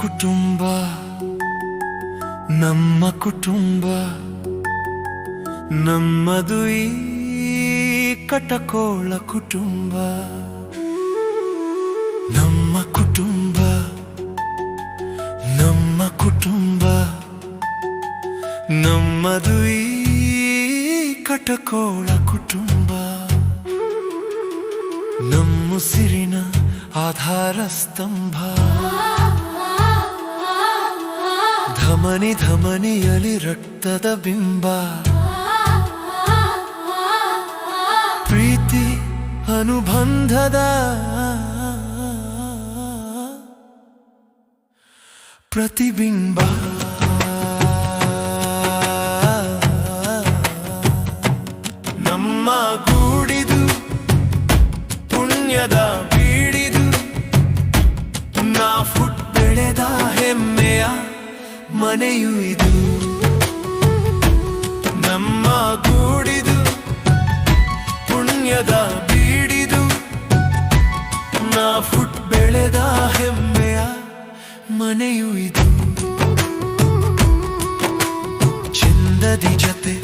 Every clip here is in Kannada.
ಕುಟುಂಬ ನಮ್ಮ ಕುಟುಂಬ ನಮ್ಮದು ಈ ಕಟಕೋಳ ಕುಟುಂಬ ನಮ್ಮ ಕುಟುಂಬ ನಮ್ಮ ಕುಟುಂಬ ನಮ್ಮದು ಈ ಕಟಕೋಳ ಕುಟುಂಬ ನಮ್ಮುಸಿರಿನ ಆಧಾರ ಸ್ತಂಭ ಧಮನಿ ಧಮನಿಯಲಿ ರಕ್ತದ ಬಿಂಬ ಪ್ರೀತಿ ಅನುಬಂಧದ ಪ್ರತಿಬಿಂಬ ನಮ್ಮ ಗೂಡಿದು ಪುಣ್ಯದ ಬೀಡಿದು ನಾ ಹುಟ್ಟು ಬೆಳೆದ ಹೆಮ್ಮೆಯ ಮನೆಯು ಇದು ನಮ್ಮ ಗೂಡಿದು ಪುಣ್ಯದ ಬೀಡಿದು ನಾ ಹುಟ್ಟು ಬೆಳೆದ ಹೆಮ್ಮೆಯ ಮನೆಯು ಇದು ಚಂದದಿ ಜತೆ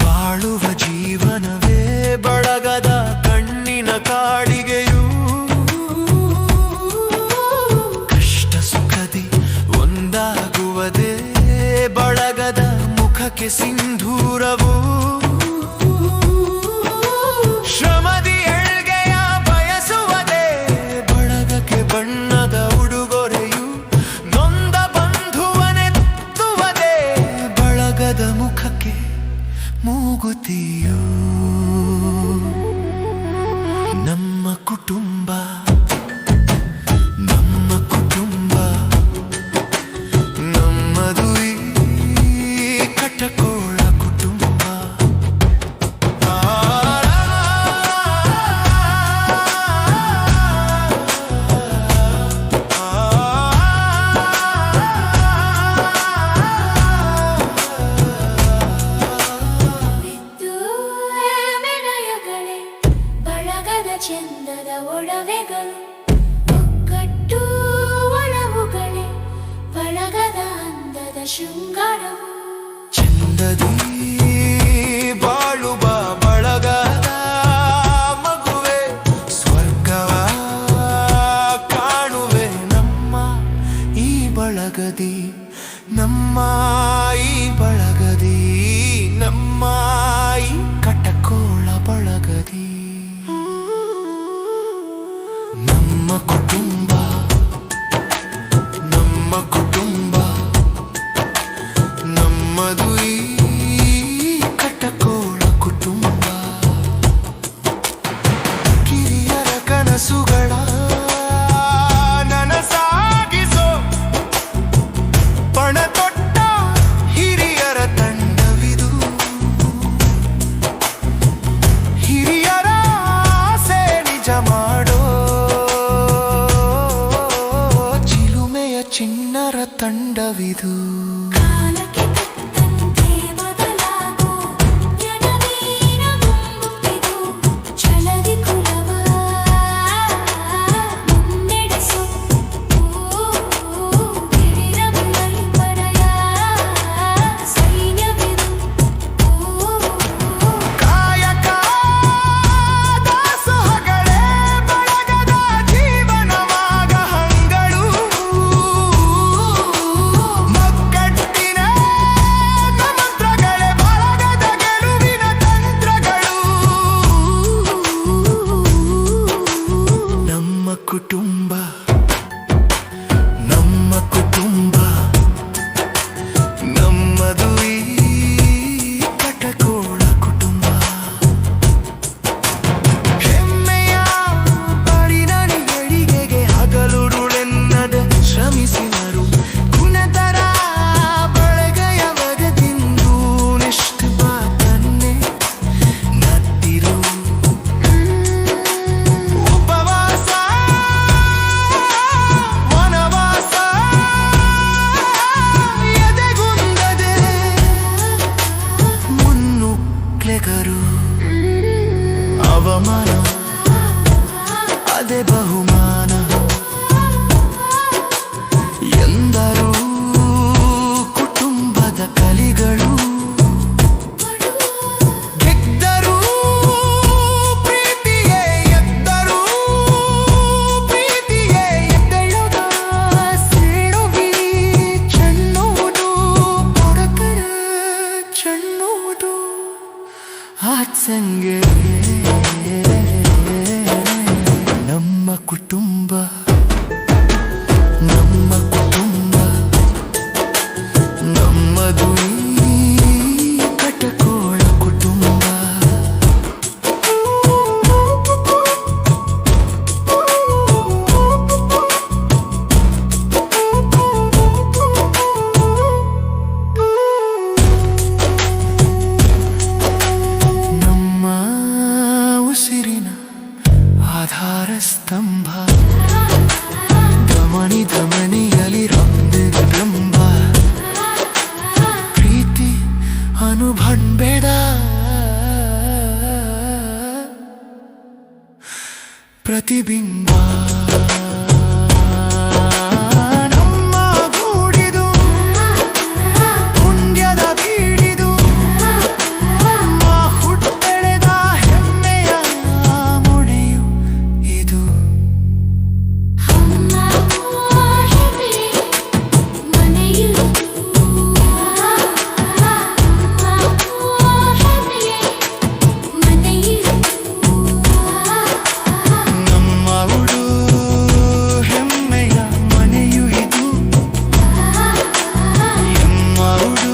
ಬಾಳುವ ಜೀವನವೇ ಬಳಗದ ಕಣ್ಣಿನ ಕಾಡಿಗೆಯೂ ಕಷ್ಟ ಸುಖದಿ ಒಂದಾಗುವುದೇ ಬಳಗದ ಮುಖಕ್ಕೆ ಸಿಂಧೂರವು ಶ್ರಮದಿ ಏಳ್ಗೆಯ ಬಯಸುವುದೇ ಬಳಗಕ್ಕೆ ಬಣ್ಣದ ಉಡುಗೊರೆಯು ನೊಂದ ಬಂಧುವನೆತ್ತುವುದೇ ಬಳಗದ ಮುಖಕ್ಕೆ ಮೂಗುತಿಯು ನಮ್ಮ ಕುಟುಂಬ ನಮ್ಮ ಕುಟುಂಬ ನಮ್ಮದು ಈ ಕಟಕೋಳ ಕುಟುಂಬ ಚಂದದ ಒಡವೆಗಳು ಒಗ್ಗಟ್ಟು ಒಳವುಗಳೇ ಬಳಗದ ಅಂದದ ಶೃಂಗಾರವು ಚಂದದಿ ಬಾಳುವ ಬಳಗದ ಮಗುವೆ ಸ್ವರ್ಗವ ಕಾಣುವೆ ನಮ್ಮ ಈ ಬಳಗದಿ ನಮ್ಮ ಈ ಬಳಗದಿ ನಮ್ಮ ಈ ಕಟಕೋಳ ಬಳಗದಿ ನಮ್ಮ ಕುಟುಂಬ ನಮ್ಮ ಕುಟುಂಬ ನಮ್ಮದು ಈ ಕಟಕೋಳ ಕುಟುಂಬ ಕಿರಿಯರ ಕನಸುಗಳ ನನಸಾಗಿಸೋ ಪಣ ತೊಟ್ಟ ಹಿರಿಯರ ತಂಡವಿದು ಹಿರಿಯರ ಆಸೆ ನಿಜ ಮಾಡೋ ಚಿಣ್ಣರ ತಂಡವಿದು ಕಾಲಕ್ಕೆ ತಕ್ಕಂತೆ ಬದಲಾಗೋ ಜನವೀರ ಗುಂಪಿದು ಛಲದಿ ಕುಲವ ಮುನ್ನಡೆಸೋ ಗಿರಿರಮೈ ಪರಯ ಸೈನ್ಯವಿದು ಕಾಯಕ ದಾಸೋಹಗಳೇ ಬಳಗದ ಜೀವನವಾಗ ಹಂಗಳು ಮಕ್ಕಟ್ಟಿನ ಮಂತ್ರಗಳೇ ಬಳಗದ ಗೆಲುವಿನ ತಂತ್ರಗಳು ನಮ್ಮ ಕುಟುಂಬ ನಮ್ಮ ಕುಟುಂಬ ನಮ್ಮದು ಈ ಕಟಕೋಳ ಕುಟುಂಬ ಹೆಮ್ಮೆಯ ಬಾಳಿನ ಗಳಿಗೆಗೆ ಹಗಲುರುಳೆನ್ನದೆ ಶ್ರಮಿಸಿದರು ಗುಣತರ ಬಳಗೆಯ ಬಗೆದಿಂದು ನಿಷ್ಠುವ ತನ್ನೆ ನತ್ತಿರು ಉಪವಾಸ ವನವಾಸ ಎದೆಗುಂದದೆ ಮುನ್ನುಗ್ಲೆಗರು ಅವಮಾನ ಅದೇ ಬಹುಮಾನ ಎಂದರು ಕುಟುಂಬ ನಮ್ಮ ಕುಟುಂಬ ನಮ್ಮದು ಈ ಕಟಕೋಳ ಕುಟುಂಬ ನಮ್ಮ ಉಸಿರಿನ ಆಧಾರ ಸ್ತಂಭ ಧಮನಿ ಧಮನಿಯಲ್ಲಿ ರಂಬ ಪ್ರೀತಿ ಅನುಭಂಬೇಡ ಪ್ರತಿಬಿಂಬ ನಮ್ಮ ಗೂಡಿದು ಪುಣ್ಯದ ಬೀಡಿದು ಹುಟ್ಟೆಳೆದ ಹೆಮ್ಮೆಯ ಮೊಳೆಯು ಇದು ಅಮ್ಮ ಹೆಮ್ಮೆ ಮನೆಯು ನಮ್ಮ ಉಡು ಹೆಮ್ಮೆಯ ಮನೆಯು ಇದು ನಮ್ಮ ಉಡು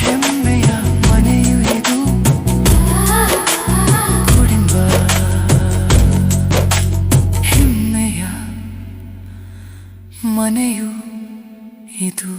ಹೆಮ್ಮೆಯ ಮನೆಯು ಇದು ಕುಟುಂಬ ಹೆಮ್ಮೆಯ ಮನೆಯು ಇದು